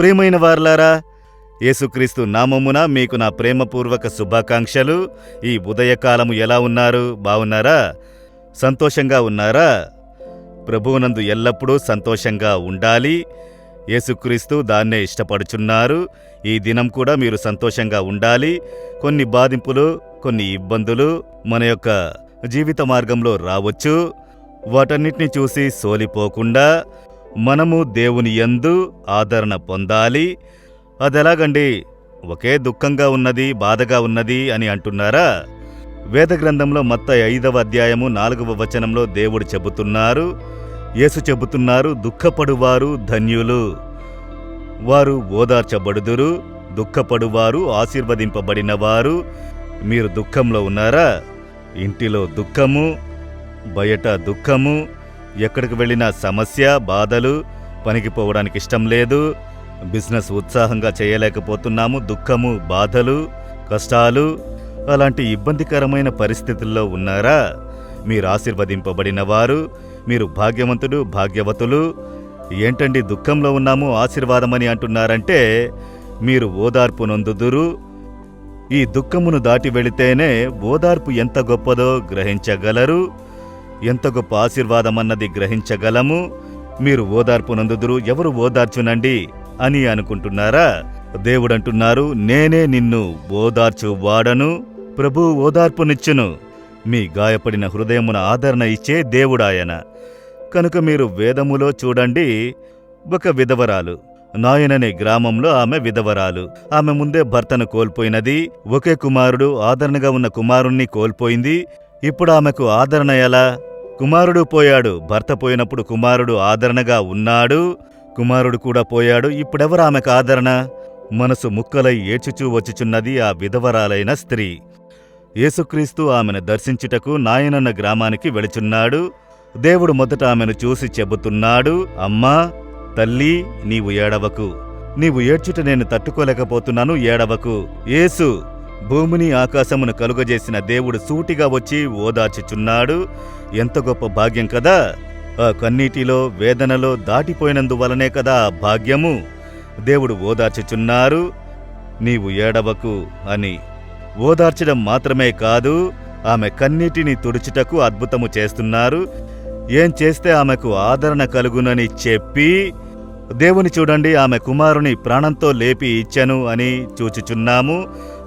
ప్రియమైన వారలారా, యేసుక్రీస్తు నామమున మీకు నా ప్రేమపూర్వక శుభాకాంక్షలు. ఈ ఉదయకాలము ఎలా ఉన్నారు? బాగున్నారా? సంతోషంగా ఉన్నారా? ప్రభువునందు ఎల్లప్పుడూ సంతోషంగా ఉండాలి. యేసుక్రీస్తు దాన్నే ఇష్టపడుచున్నారు. ఈ దినం కూడా మీరు సంతోషంగా ఉండాలి. కొన్ని బాధింపులు, కొన్ని ఇబ్బందులు మన యొక్క జీవిత మార్గంలో రావచ్చు. వాటన్నిటిని చూసి సోలిపోకుండా మనము దేవుని యందు ఆదరణ పొందాలి. అదెలాగండి? ఒకే దుఃఖంగా ఉన్నది, బాధగా ఉన్నది అని అంటున్నారా? వేదగ్రంథంలో మత్తయి 5వ అధ్యాయము 4వ వచనంలో దేవుడు చెబుతున్నారు, యేసు చెబుతున్నారు, దుఃఖపడువారు ధన్యులు, వారు ఓదార్చబడుదురు. దుఃఖపడువారు ఆశీర్వదింపబడినవారు. మీరు దుఃఖంలో ఉన్నారా? ఇంటిలో దుఃఖము, బయట దుఃఖము, ఎక్కడికి వెళ్ళినా సమస్య, బాధలు, పనికి పోవడానికి ఇష్టం లేదు, బిజినెస్ ఉత్సాహంగా చేయలేకపోతున్నాము, దుఃఖము, బాధలు, కష్టాలు, అలాంటి ఇబ్బందికరమైన పరిస్థితుల్లో ఉన్నారా? మీరు ఆశీర్వదింపబడినవారు, మీరు భాగ్యవంతుడు, భాగ్యవతులు. ఏంటండి దుఃఖంలో ఉన్నాము, ఆశీర్వాదమని అంటున్నారంటే మీరు ఓదార్పు నొందుదురు. ఈ దుఃఖమును దాటి వెళితేనే ఓదార్పు ఎంత గొప్పదో గ్రహించగలరు. ఎంత గొప్ప ఆశీర్వాదమన్నది గ్రహించగలము. మీరు ఓదార్పు నందుదురు. ఎవరు ఓదార్చునండి అని అనుకుంటున్నారా? దేవుడంటున్నారు, నేనే నిన్ను ఓదార్చు వాడను, ప్రభువు ఓదార్పునిచ్చును. మీ గాయపడిన హృదయమున ఆదరణ ఇచ్చే దేవుడాయన. కనుక మీరు వేదములో చూడండి, ఒక విధవరాలు, నాయననే గ్రామంలో ఆమె విధవరాలు. ఆమె ముందే భర్తను కోల్పోయినది. ఒకే కుమారుడు, ఆదరణగా ఉన్న కుమారుణ్ణి కోల్పోయింది. ఇప్పుడు ఆమెకు ఆదరణ ఎలా? కుమారుడు పోయాడు. భర్త పోయినప్పుడు కుమారుడు ఆదరణగా ఉన్నాడు. కుమారుడు కూడా పోయాడు. ఇప్పుడెవరు ఆమెకు ఆదరణ? మనసు ముక్కలై ఏడ్చుచూ వచ్చుచున్నది ఆ విధవరాలైన స్త్రీ. యేసుక్రీస్తు ఆమెను దర్శించుటకు నాయనన్న గ్రామానికి వెళుచున్నాడు. దేవుడు మొదట ఆమెను చూసి చెబుతున్నాడు, అమ్మా, తల్లి, నీవు ఏడవకు. నీవు ఏడ్చుట నేను తట్టుకోలేకపోతున్నాను, ఏడవకు. యేసు, భూమిని ఆకాశమును కలుగజేసిన దేవుడు సూటిగా వచ్చి ఓదార్చుచున్నాడు. ఎంత గొప్ప భాగ్యం కదా! ఆ కన్నీటిలో, వేదనలో దాటిపోయినందువలనే కదా ఆ భాగ్యము. దేవుడు ఓదార్చుచున్నారు, నీవు ఏడవకు అని. ఓదార్చడం మాత్రమే కాదు, ఆమె కన్నీటిని తుడుచుటకు అద్భుతము చేస్తున్నారు. ఏం చేస్తే ఆమెకు ఆదరణ కలుగునని చెప్పి, దేవుని చూడండి, ఆమె కుమారుని ప్రాణంతో లేపి ఇచ్చెను అని చూచుచున్నాము.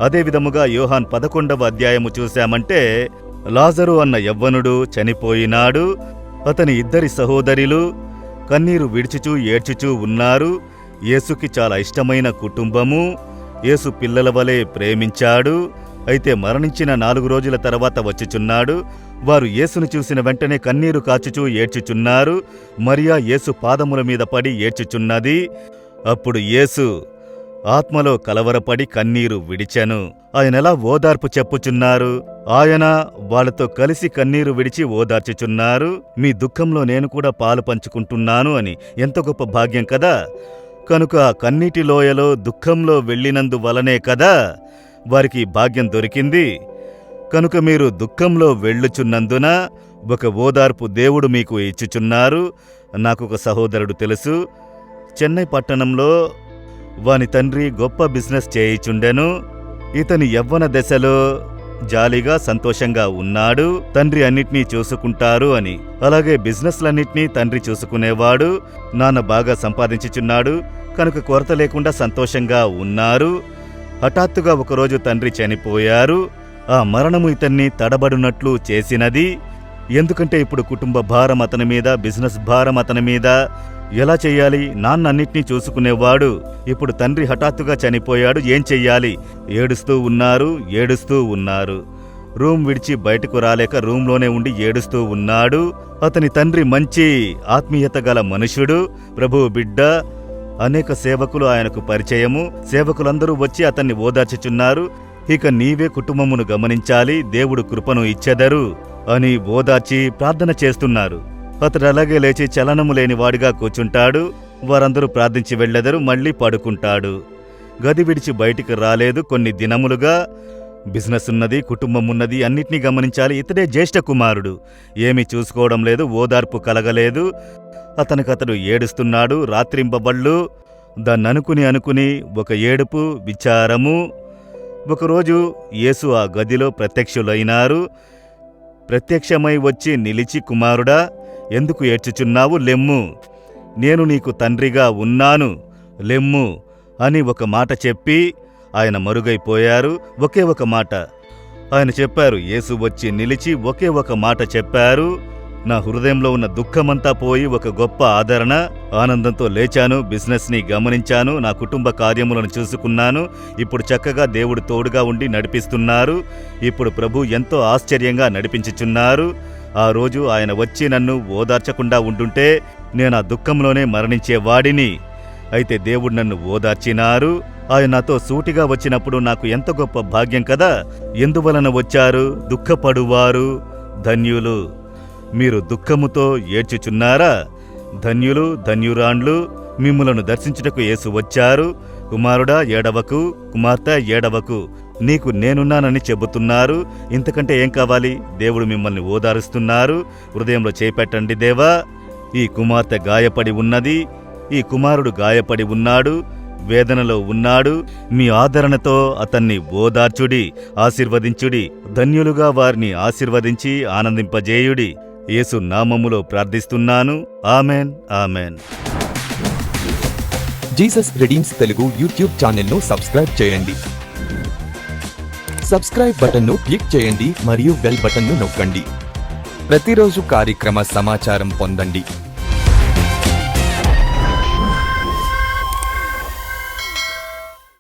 అదేవిధముగా యోహాన్ 11వ అధ్యాయము చూశామంటే, లాజరు అన్న యవ్వనుడు చనిపోయినాడు. అతని 2 సహోదరులు కన్నీరు విడిచుచూ ఏడ్చుచూ ఉన్నారు. యేసుకి చాలా ఇష్టమైన కుటుంబము. యేసు పిల్లల వలె ప్రేమించాడు. అయితే మరణించిన 4 రోజుల తర్వాత వచ్చుచున్నాడు. వారు యేసును చూసిన వెంటనే కన్నీరు కాచుచూ ఏడ్చుచున్నారు. మరియా యేసు పాదముల మీద పడి ఏడ్చుచున్నది. అప్పుడు యేసు ఆత్మలో కలవరపడి కన్నీరు విడిచెను. ఆయనెలా ఓదార్పు చెప్పుచున్నారు? ఆయన వాళ్లతో కలిసి కన్నీరు విడిచి ఓదార్చుచున్నారు. మీ దుఃఖంలో నేను కూడా పాలు పంచుకుంటున్నాను అని. ఎంత గొప్ప భాగ్యం కదా! కనుక ఆ కన్నీటి లోయలో దుఃఖంలో వెళ్ళినందువలనే కదా వారికి భాగ్యం దొరికింది. కనుక మీరు దుఃఖంలో వెళ్ళుచున్నందున ఒక ఓదార్పు దేవుడు మీకు ఇచ్చుచున్నారు. నాకొక సహోదరుడు తెలుసు. చెన్నై పట్టణంలో వాని తండ్రి గొప్ప బిజినెస్ చేయిచుండెను. ఇతని యవ్వన దశలో జాలీగా, సంతోషంగా ఉన్నాడు. తండ్రి అన్నిటినీ చూసుకుంటారు అని. అలాగే బిజినెస్లన్నిటినీ తండ్రి చూసుకునేవాడు. నాన్న బాగా సంపాదించుచున్నాడు కనుక కొరత లేకుండా సంతోషంగా ఉన్నారు. హఠాత్తుగా ఒకరోజు తండ్రి చనిపోయారు. ఆ మరణము ఇతన్ని తడబడునట్లు చేసినది. ఎందుకంటే ఇప్పుడు కుటుంబ భారం అతని మీద, బిజినెస్ భారం అతని మీద. ఎలా చెయ్యాలి? నాన్న అన్నిటినీ చూసుకునేవాడు. ఇప్పుడు తండ్రి హఠాత్తుగా చనిపోయాడు. ఏం చెయ్యాలి? ఏడుస్తూ ఉన్నారు. రూమ్ విడిచి బయటకు రాలేక రూంలోనే ఉండి ఏడుస్తూ ఉన్నాడు. అతని తండ్రి మంచి ఆత్మీయత గల మనుషుడు, ప్రభువు బిడ్డ. అనేక సేవకులు ఆయనకు పరిచయము. సేవకులందరూ వచ్చి అతన్ని ఓదార్చుచున్నారు. ఇక నీవే కుటుంబమును గమనించాలి, దేవుడు కృపను ఇచ్చెదరు అని ఓదార్చి ప్రార్థన చేస్తున్నారు. అతడు అలాగే లేచి చలనము లేని వాడిగా కూర్చుంటాడు. వారందరూ ప్రార్థించి వెళ్ళెదరు. మళ్ళీ పడుకుంటాడు. గది విడిచి బయటికి రాలేదు. కొన్ని దినములుగా బిజినెస్ ఉన్నది, కుటుంబం ఉన్నది, అన్నిటినీ గమనించాలి. ఇతడే జ్యేష్ఠ కుమారుడు. ఏమీ చూసుకోవడం లేదు, ఓదార్పు కలగలేదు. అతడు ఏడుస్తున్నాడు. రాత్రింబబళ్ళు అనుకుని ఒక ఏడుపు, విచారము. ఒకరోజు యేసు ఆ గదిలో ప్రత్యక్షులైనారు. ప్రత్యక్షమై వచ్చి నిలిచి, కుమారుడా, ఎందుకు ఏడ్చుచున్నావు? లెమ్ము, నేను నీకు తండ్రిగా ఉన్నాను, లెమ్ము అని ఒక మాట చెప్పి ఆయన మరుగైపోయారు. ఒకే ఒక మాట ఆయన చెప్పారు. యేసు వచ్చి నిలిచి ఒకే ఒక మాట చెప్పారు. నా హృదయంలో ఉన్న దుఃఖమంతా పోయి ఒక గొప్ప ఆదరణ, ఆనందంతో లేచాను. బిజినెస్ని గమనించాను, నా కుటుంబ కార్యములను చూసుకున్నాను. ఇప్పుడు చక్కగా దేవుడు తోడుగా ఉండి నడిపిస్తున్నారు. ఇప్పుడు ప్రభు ఎంతో ఆశ్చర్యంగా నడిపించుచున్నారు. ఆ రోజు ఆయన వచ్చి నన్ను ఓదార్చకుండా ఉండుంటే నేను ఆ దుఃఖంలోనే మరణించేవాడిని. అయితే దేవుడు నన్ను ఓదార్చినారు. ఆయన నాతో సూటిగా వచ్చినప్పుడు నాకు ఎంత గొప్ప భాగ్యం కదా. ఎందువలన వచ్చారు? దుఃఖపడువారు ధన్యులు. మీరు దుఃఖముతో ఏడ్చుచున్నారా? ధన్యులు, ధన్యురాండ్లు. మిమ్ములను దర్శించుటకు యేసు వచ్చారు. కుమారుడా ఏడవకు, కుమార్తె ఏడవకు, నీకు నేనున్నానని చెబుతున్నారు. ఇంతకంటే ఏం కావాలి? దేవుడు మిమ్మల్ని ఓదారుస్తున్నారు. హృదయంలో చేపెట్టండి. దేవా, ఈ కుమార్తె గాయపడి ఉన్నది, ఈ కుమారుడు గాయపడి ఉన్నాడు, వేదనలో ఉన్నాడు. మీ ఆదరణతో అతన్ని ఓదార్చుడి, ఆశీర్వదించుడి. ధన్యులుగా వారిని ఆశీర్వదించి ఆనందింపజేయుడి. యేసు నామములో ప్రార్థిస్తున్నాను. ఆమెన్, ఆమెన్. జీసస్ రెడీమ్స్ తెలుగు యూట్యూబ్ ఛానల్ను సబ్స్క్రైబ్ చేయండి. సబ్స్క్రైబ్ బటన్ను క్లిక్ చేయండి మరియు బెల్ బటన్ను నొక్కండి. ప్రతిరోజు కార్యక్రమ సమాచారం పొందండి.